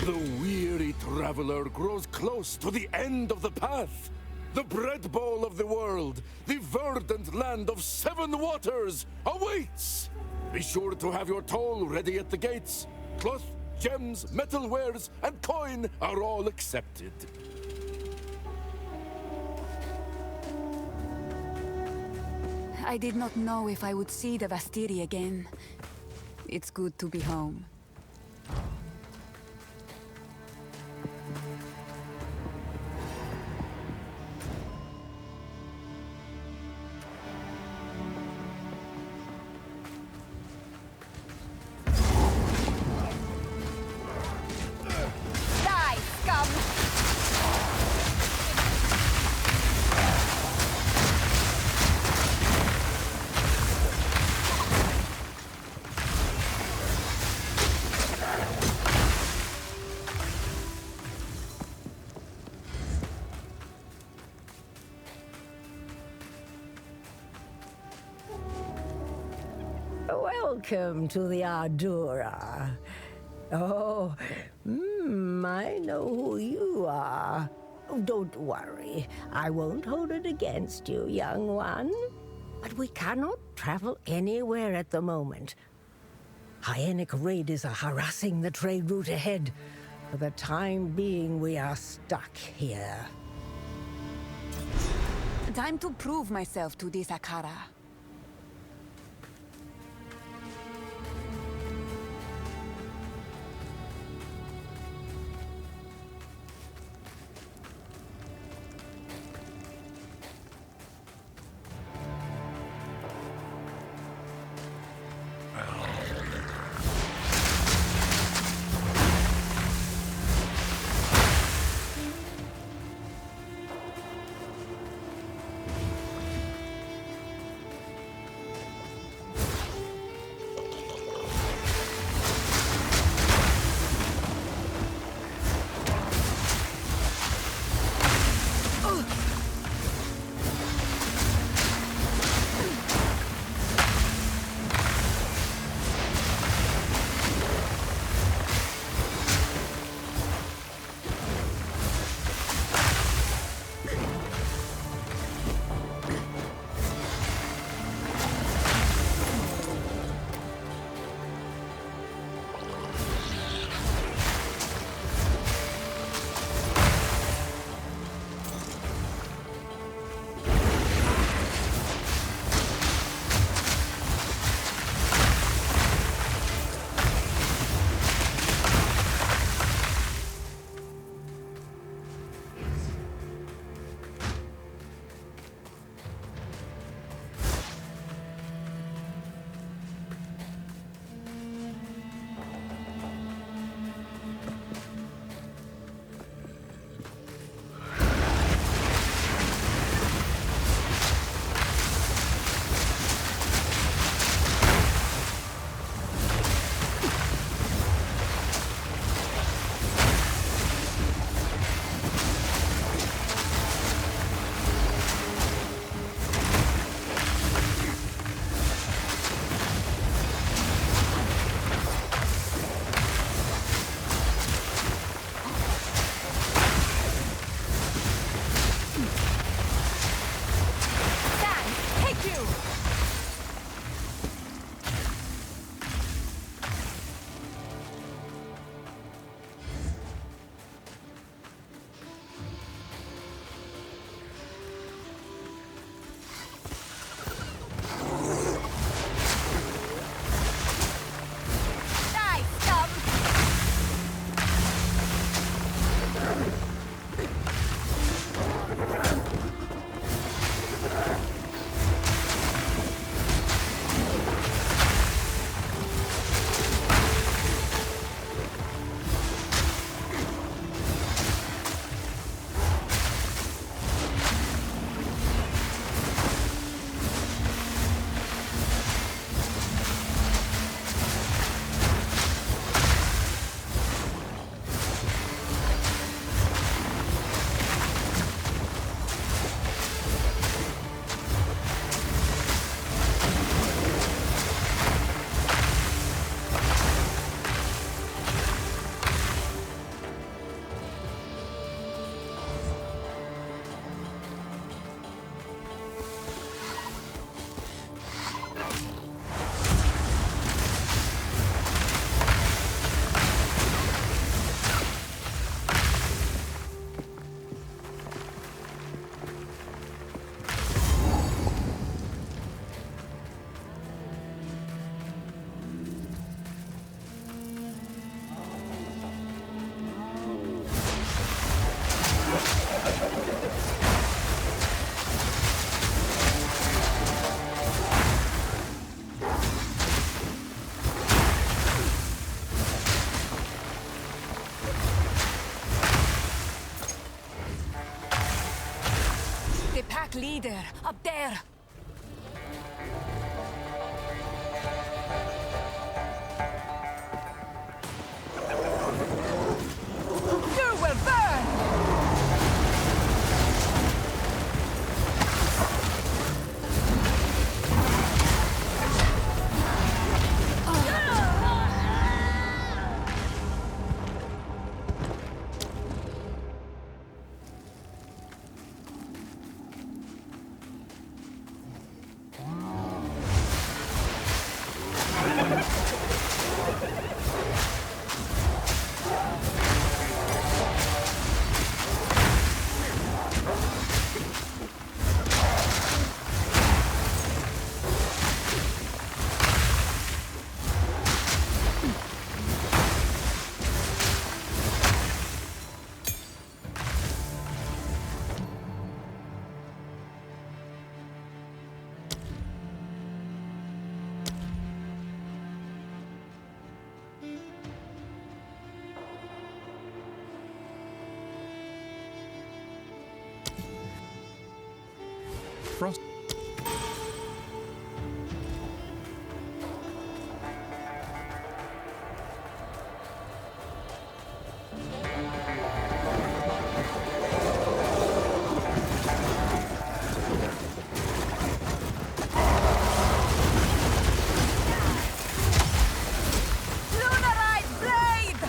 The weary traveler grows close to the end of the path. The bread bowl of the world, the verdant land of 7 waters, awaits! Be sure to have your toll ready at the gates. Cloth, gems, metalwares, and coin are all accepted. I did not know if I would see the Vastiri again. It's good to be home. Die, scum! Welcome to the Ardura. Oh, I know who you are. Oh, don't worry, I won't hold it against you, young one. But we cannot travel anywhere at the moment. Hyenic raiders are harassing the trade route ahead. For the time being, we are stuck here. Time to prove myself to this Akara. leader, up there! You will burn! Frost. Lunarite blade!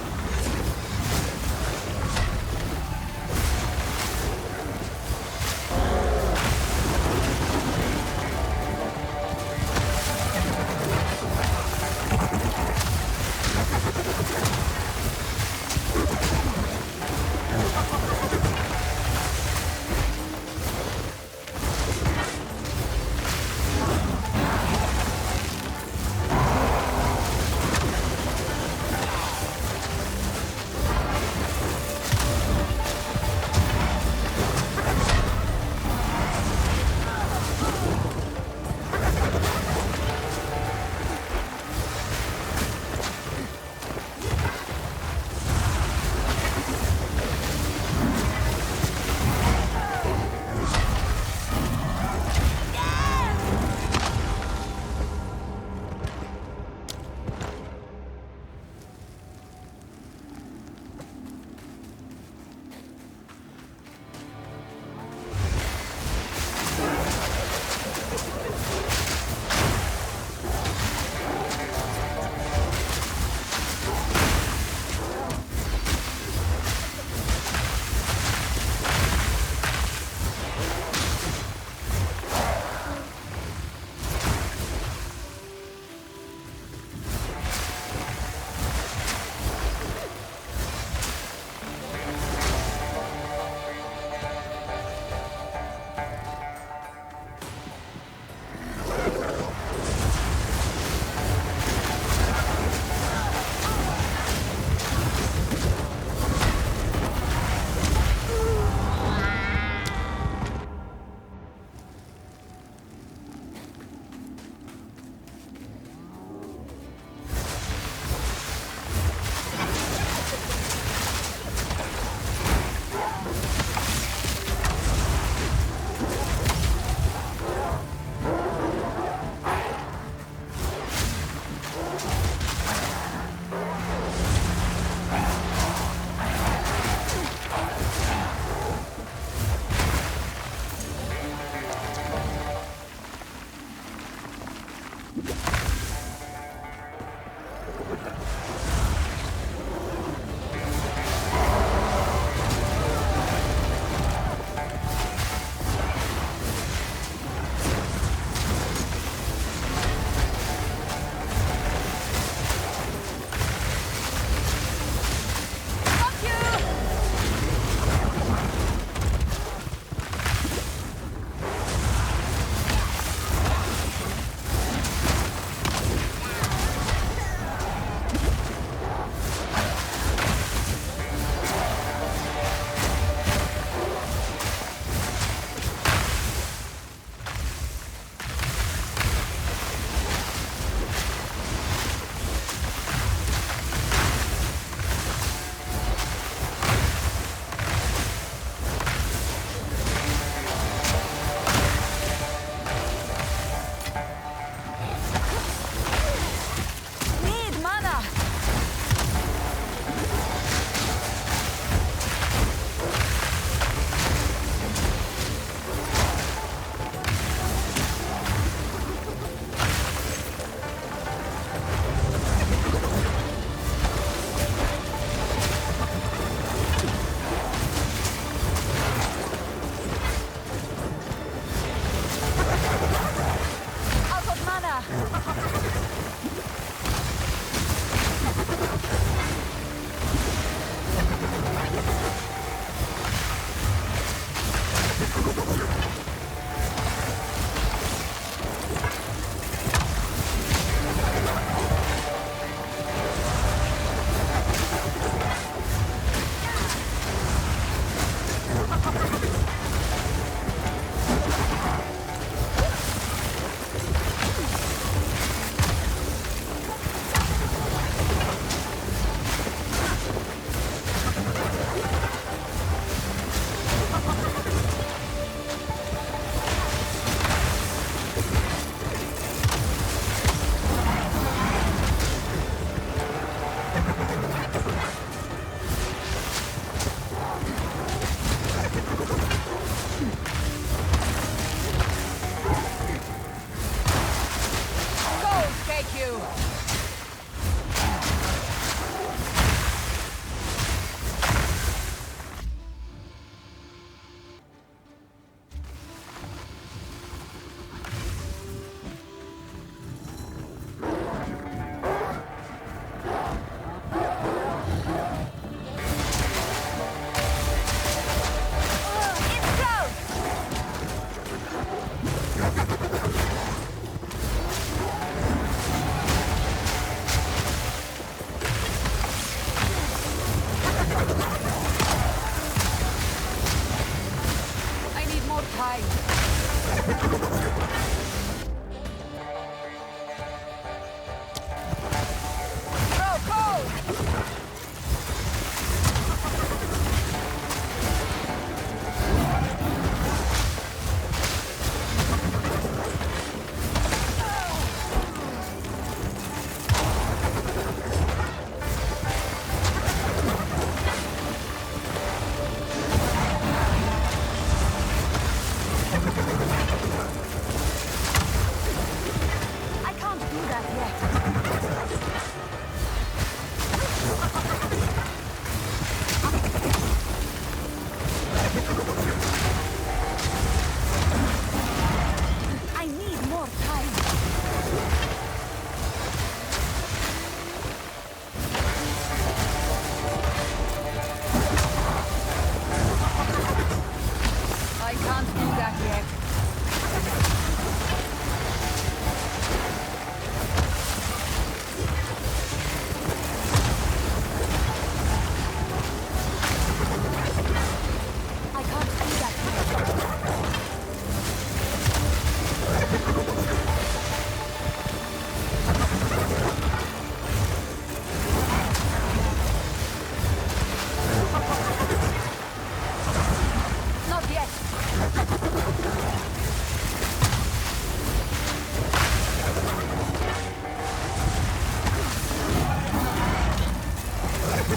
I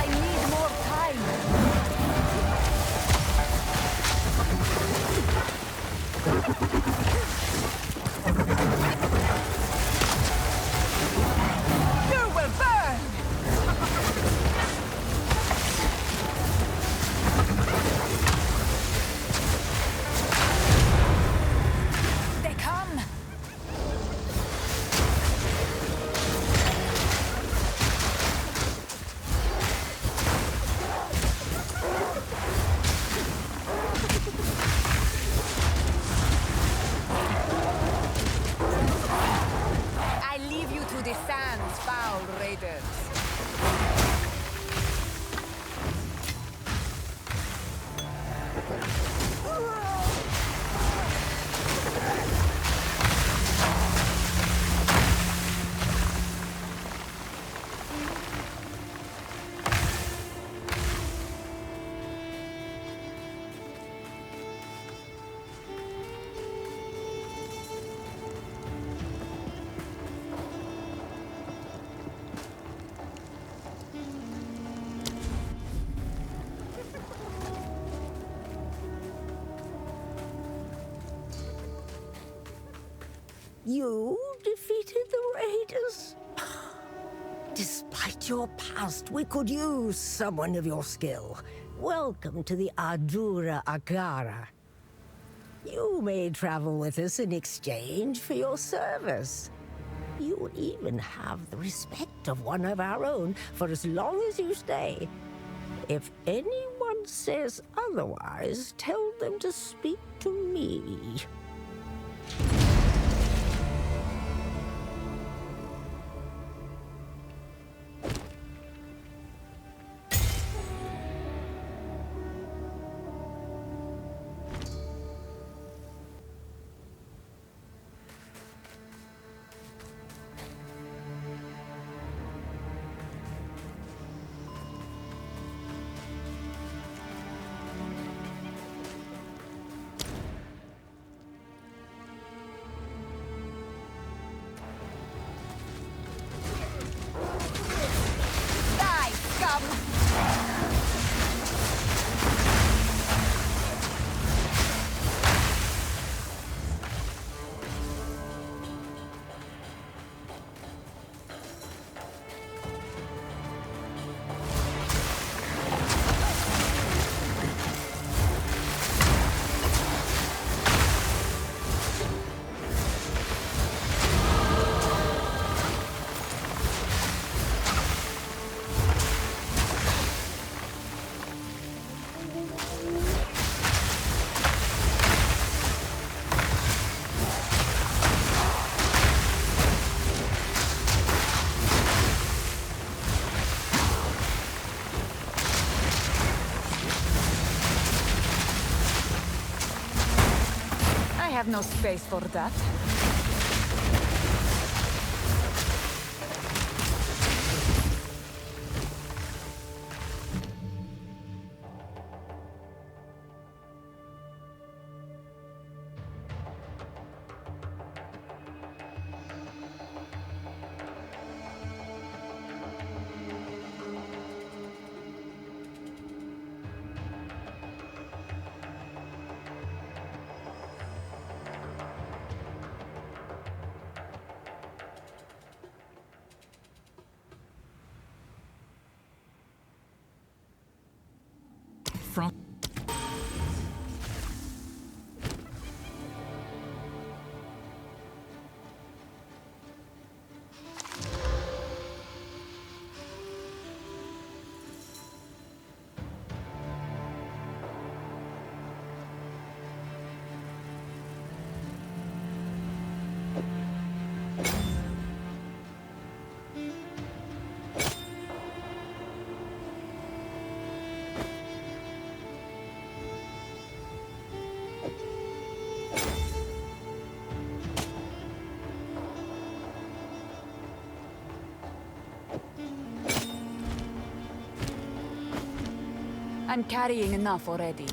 need more time. You will burn! They come! I leave you to the sands, foul raiders. You defeated the raiders? Despite your past, we could use someone of your skill. Welcome to the Ardura Agara. You may travel with us in exchange for your service. You will even have the respect of one of our own for as long as you stay. If anyone says otherwise, tell them to speak to me. Die, scum! I have no space for that. From I'm carrying enough already.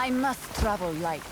I must travel light.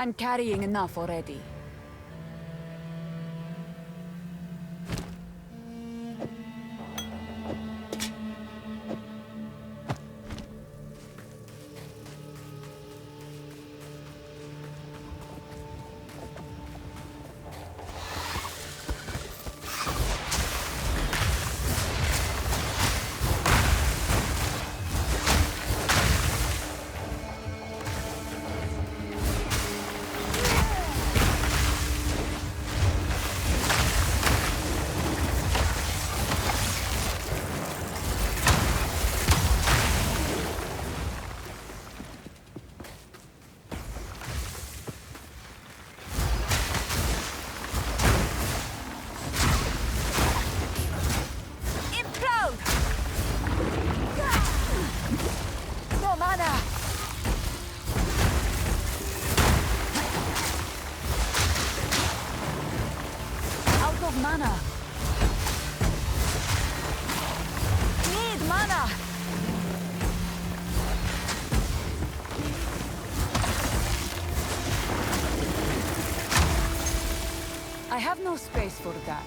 I'm carrying enough already. No mana! Out of mana! Need mana! I have no space for that.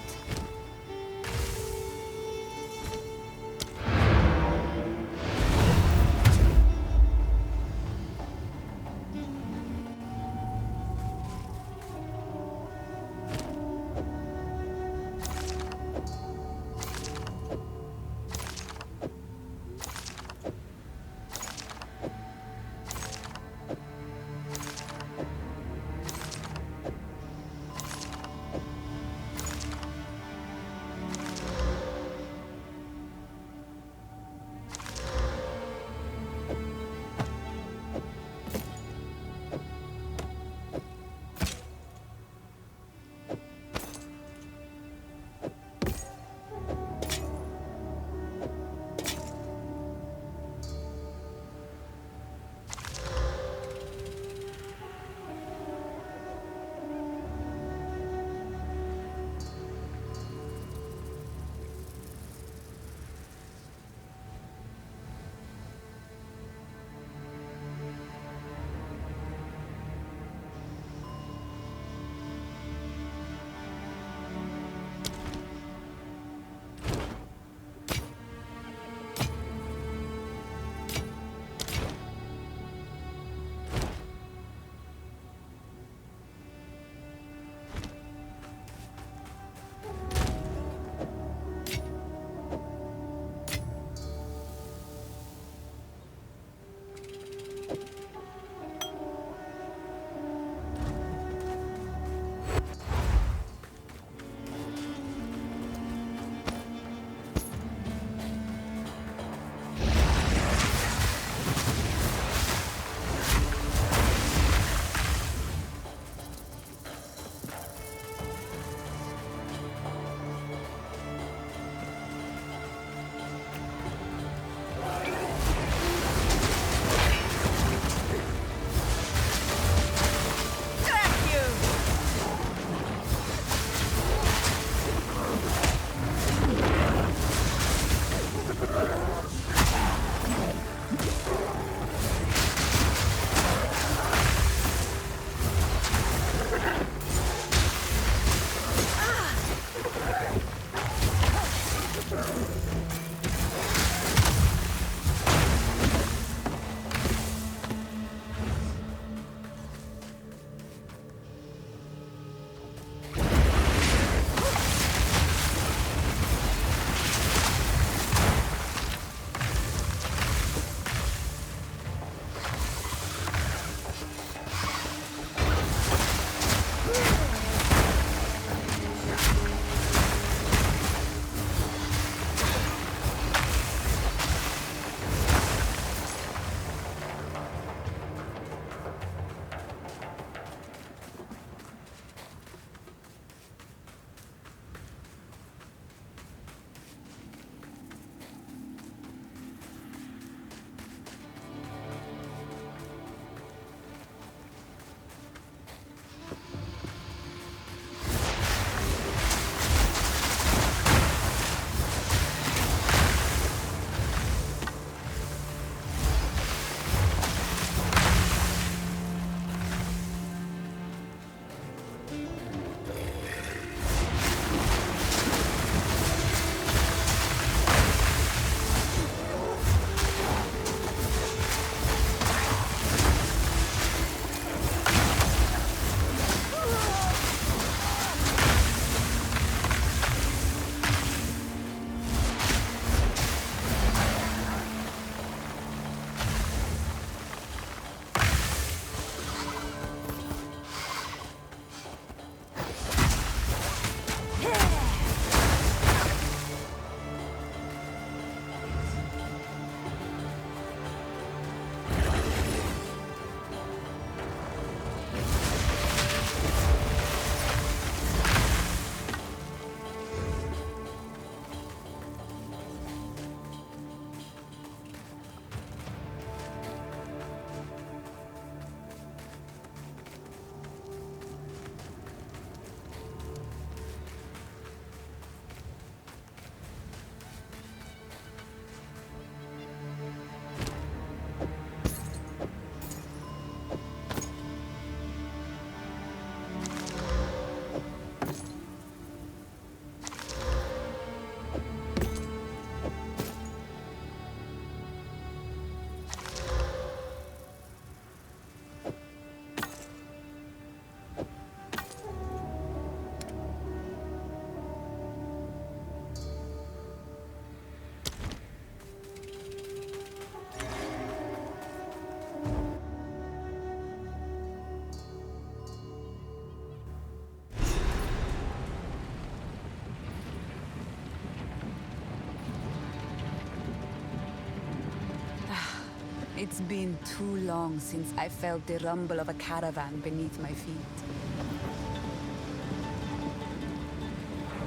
It's been too long since I felt the rumble of a caravan beneath my feet.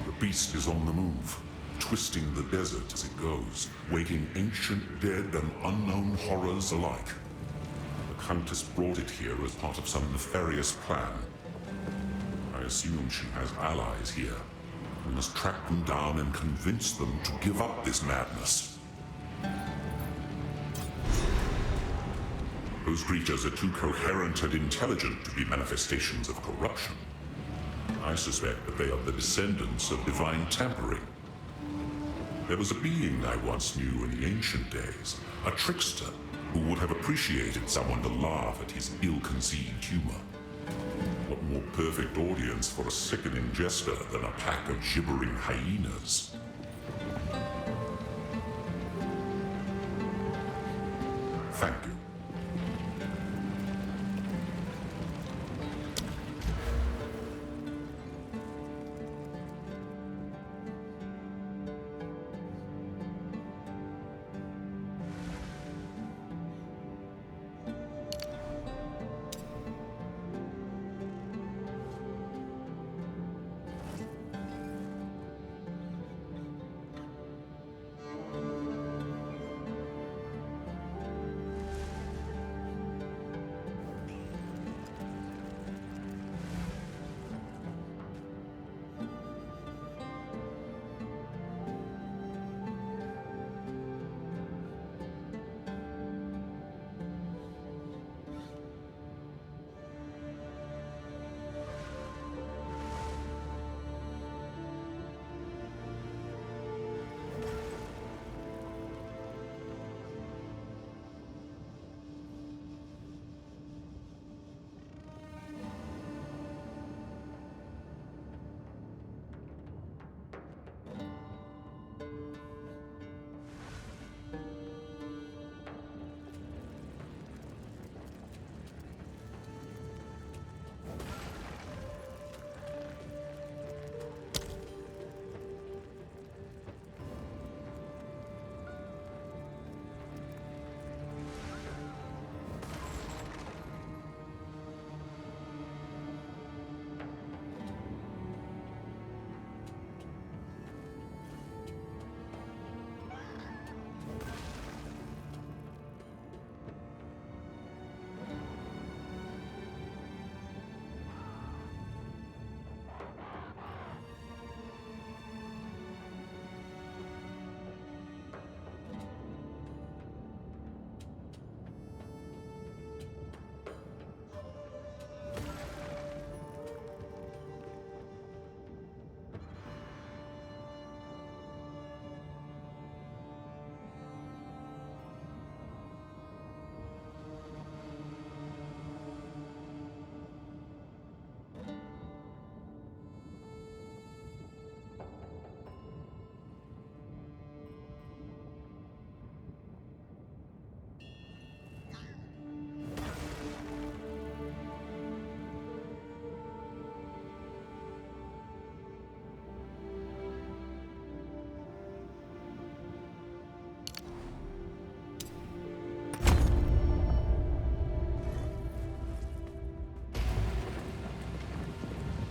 The beast is on the move, twisting the desert as it goes, waking ancient dead and unknown horrors alike. The Countess brought it here as part of some nefarious plan. I assume she has allies here. We must track them down and convince them to give up this madness. Those creatures are too coherent and intelligent to be manifestations of corruption. I suspect that they are the descendants of divine tampering. There was a being I once knew in the ancient days, a trickster, who would have appreciated someone to laugh at his ill-conceived humor. What more perfect audience for a sickening jester than a pack of gibbering hyenas? Thank you.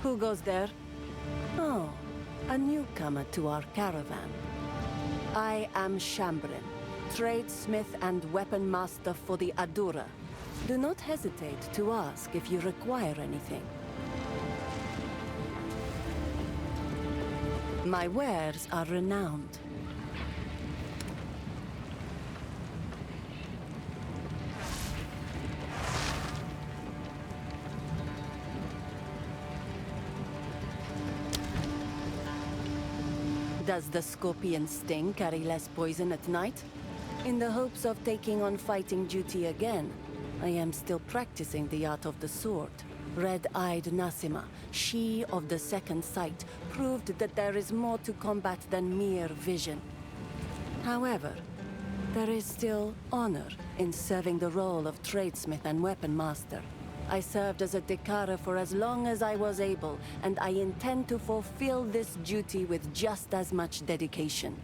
Who goes there? Oh, a newcomer to our caravan. I am Shambrin, tradesmith and weapon master for the Adura. Do not hesitate to ask if you require anything. My wares are renowned. Does the scorpion sting carry less poison at night? In the hopes of taking on fighting duty again, I am still practicing the art of the sword. Red-eyed Nasima, she of the second sight, proved that there is more to combat than mere vision. However, there is still honor in serving the role of tradesmith and weapon master. I served as a Dekara for as long as I was able, and I intend to fulfill this duty with just as much dedication.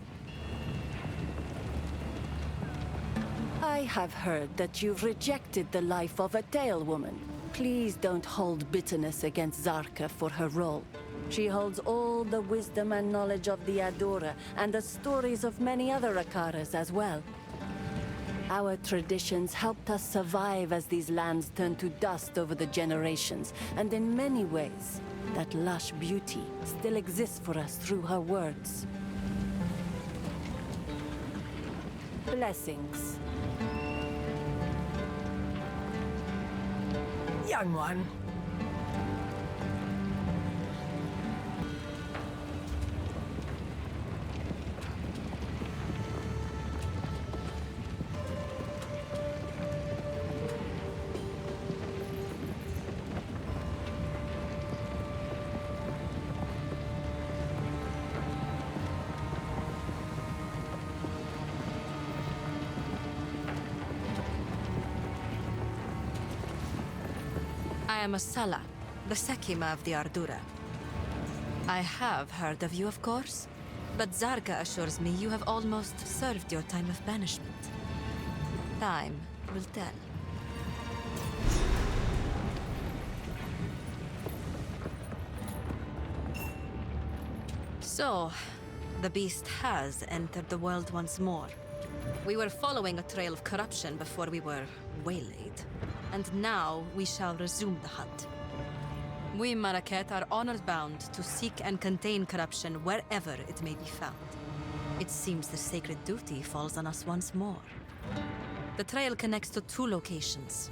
I have heard that you've rejected the life of a Tail Woman. Please don't hold bitterness against Zarka for her role. She holds all the wisdom and knowledge of the Adora, and the stories of many other Akaras as well. Our traditions helped us survive as these lands turned to dust over the generations, and in many ways, that lush beauty still exists for us through her words. Blessings. Young one. I am Asala, the Sekima of the Ardura. I have heard of you, of course, but Zarka assures me you have almost served your time of banishment. Time will tell. So, the beast has entered the world once more. We were following a trail of corruption before we were waylaid. And now we shall resume the hunt. We Marrakech are honor-bound to seek and contain corruption wherever it may be found. It seems the sacred duty falls on us once more. The trail connects to 2 locations,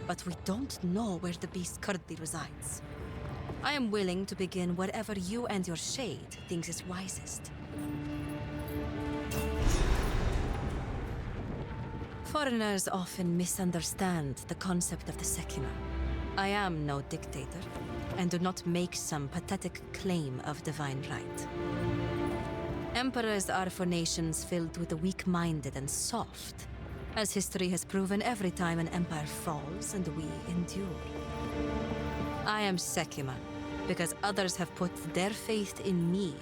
but we don't know where the beast currently resides. I am willing to begin wherever you and your shade thinks is wisest. Foreigners often misunderstand the concept of the Sekima. I am no dictator, and do not make some pathetic claim of divine right. Emperors are for nations filled with the weak-minded and soft, as history has proven every time an empire falls and we endure. I am Sekima, because others have put their faith in me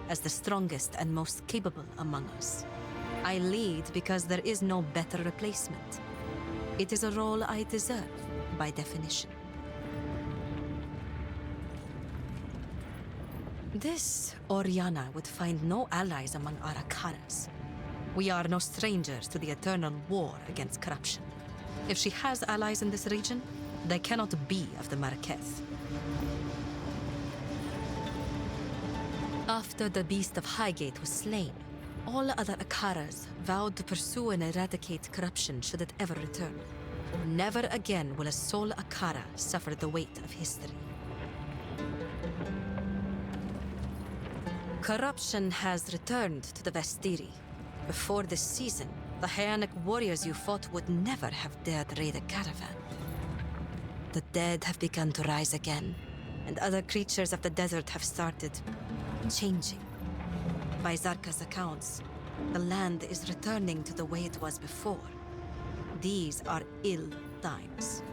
as the strongest and most capable among us. I lead because there is no better replacement. It is a role I deserve, by definition. This Oriana would find no allies among our Akaras. We are no strangers to the eternal war against corruption. If she has allies in this region, they cannot be of the Marrakech. After the Beast of Highgate was slain, all other Akaras vowed to pursue and eradicate corruption should it ever return. Never again will a sole Akara suffer the weight of history. Corruption has returned to the Vestiri. Before this season, the Hyanic warriors you fought would never have dared raid a caravan. The dead have begun to rise again, and other creatures of the desert have started changing. By Zarka's accounts, the land is returning to the way it was before. These are ill times.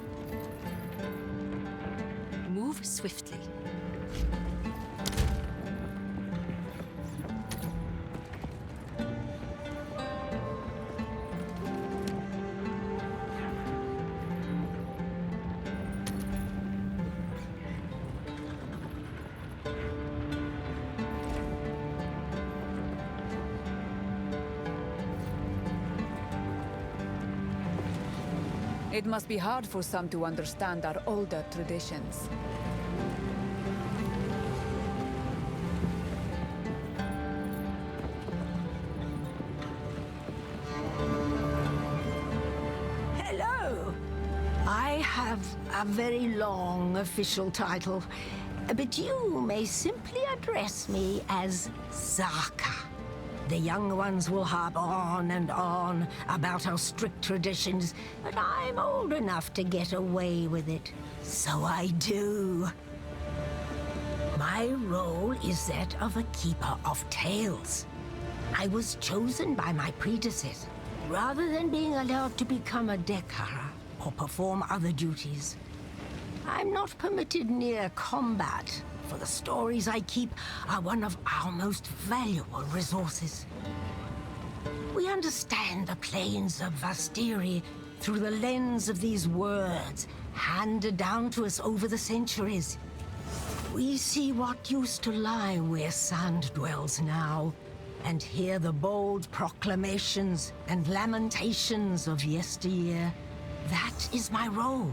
Move swiftly. It must be hard for some to understand our older traditions. Hello! I have a very long official title, but you may simply address me as Zarka. The younger ones will harp on and on about our strict traditions, but I'm old enough to get away with it. So I do. My role is that of a keeper of tales. I was chosen by my predecessor, rather than being allowed to become a Dekara or perform other duties. I'm not permitted near combat, for the stories I keep are one of our most valuable resources. We understand the plains of Vastiri through the lens of these words handed down to us over the centuries. We see what used to lie where sand dwells now, and hear the bold proclamations and lamentations of yesteryear. That is my role,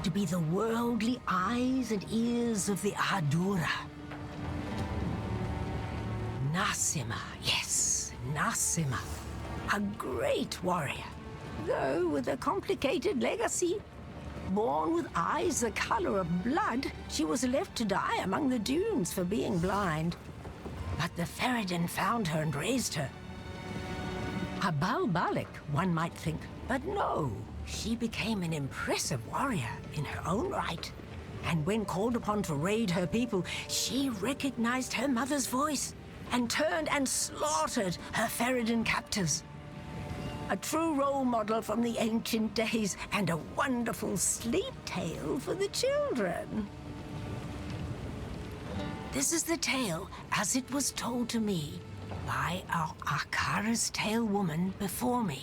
to be the worldly eyes and ears of the Ahadura. Nassima, yes, Nassima. A great warrior, though with a complicated legacy. Born with eyes the color of blood, she was left to die among the dunes for being blind. But the Ferryden found her and raised her. A Balbalic, one might think, but no. She became an impressive warrior in her own right. And when called upon to raid her people, she recognized her mother's voice and turned and slaughtered her Ferryden captives. A true role model from the ancient days, and a wonderful sleep tale for the children. This is the tale as it was told to me by our Akara's Tale Woman before me,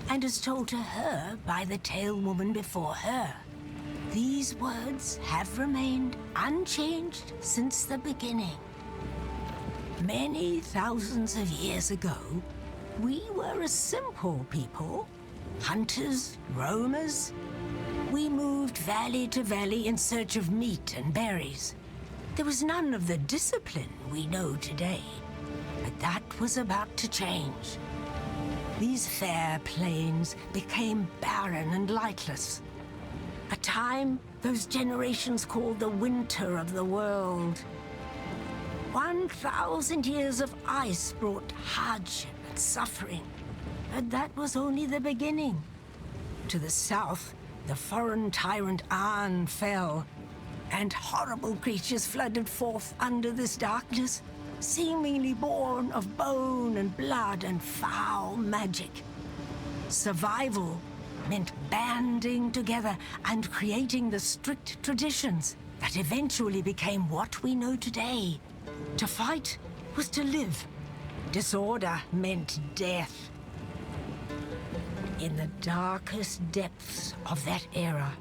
and as told to her by the Tale Woman before her. These words have remained unchanged since the beginning. Many thousands of years ago, we were a simple people, hunters, roamers. We moved valley to valley in search of meat and berries. There was none of the discipline we know today, but that was about to change. These fair plains became barren and lightless. A time those generations called the winter of the world. 1,000 years of ice brought hardship and suffering, but that was only the beginning. To the south, the foreign tyrant An fell, and horrible creatures flooded forth under this darkness, seemingly born of bone and blood and foul magic. Survival meant banding together and creating the strict traditions that eventually became what we know today. To fight was to live. Disorder meant death. In the darkest depths of that era,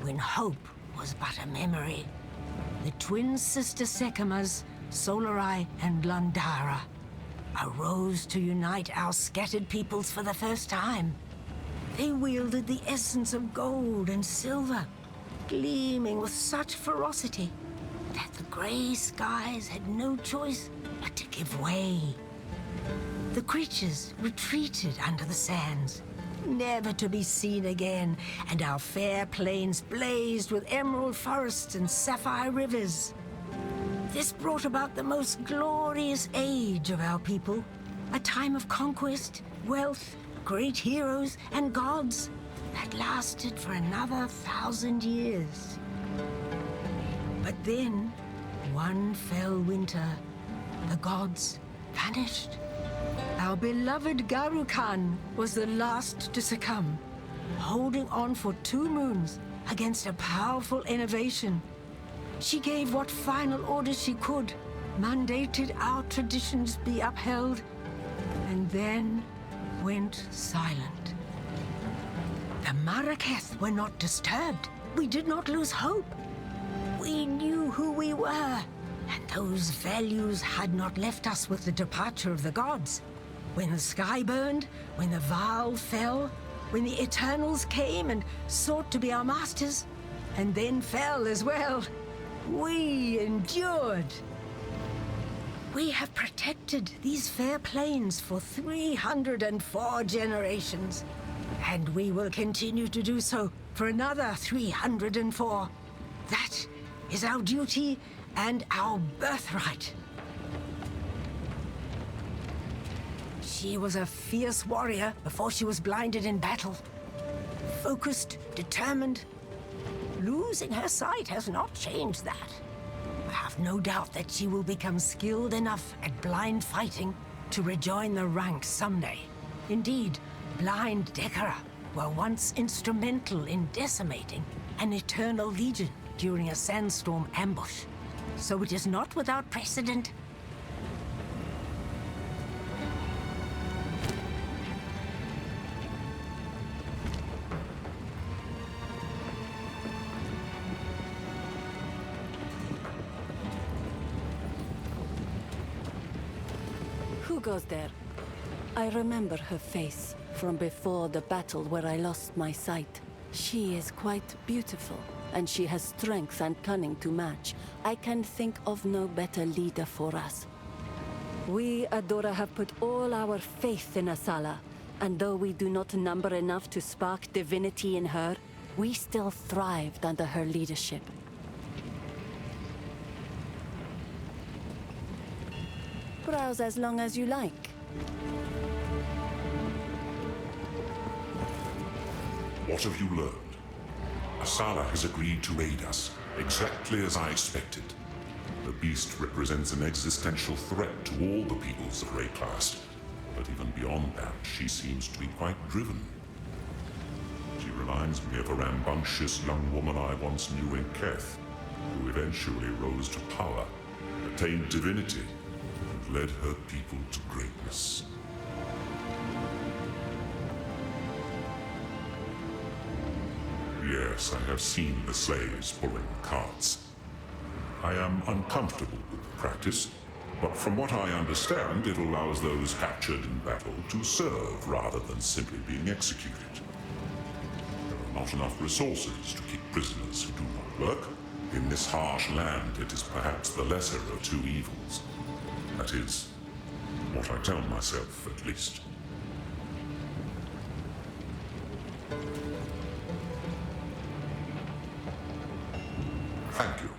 when hope was but a memory, the twin sister Sekimas, Solarai and Landara, arose to unite our scattered peoples for the first time. They wielded the essence of gold and silver, gleaming with such ferocity that the gray skies had no choice but to give way. The creatures retreated under the sands, never to be seen again, and our fair plains blazed with emerald forests and sapphire rivers. This brought about the most glorious age of our people, a time of conquest, wealth, great heroes, and gods that lasted for another 1,000 years. But then, one fell winter, the gods vanished. Our beloved Garukan was the last to succumb, holding on for 2 moons against a powerful innovation. She gave what final orders she could, mandated our traditions be upheld, and then went silent. The Maraketh were not disturbed. We did not lose hope. We knew who we were, and those values had not left us with the departure of the gods. When the sky burned, when the Vaal fell, when the Eternals came and sought to be our masters, and then fell as well, we endured. We have protected these fair plains for 304 generations, and we will continue to do so for another 304. That is our duty and our birthright. She was a fierce warrior before she was blinded in battle. Focused, determined. Losing her sight has not changed that. I have no doubt that she will become skilled enough at blind fighting to rejoin the ranks someday. Indeed, blind Dekara were once instrumental in decimating an Eternal Legion during a sandstorm ambush. So it is not without precedent. Who goes there? I remember her face from before the battle where I lost my sight. She is quite beautiful, and she has strength and cunning to match. I can think of no better leader for us. We, Adora, have put all our faith in Asala, and though we do not number enough to spark divinity in her, we still thrived under her leadership. Browse as long as you like. What have you learned? Asala has agreed to aid us, exactly as I expected. The beast represents an existential threat to all the peoples of Rayclast. But even beyond that, she seems to be quite driven. She reminds me of a rambunctious young woman I once knew in Keth, who eventually rose to power, attained divinity, and led her people to greatness. Yes, I have seen the slaves pulling the carts. I am uncomfortable with the practice, but from what I understand, it allows those captured in battle to serve rather than simply being executed. There are not enough resources to keep prisoners who do not work. In this harsh land, it is perhaps the lesser of two evils. That is what I tell myself, at least. Thank you.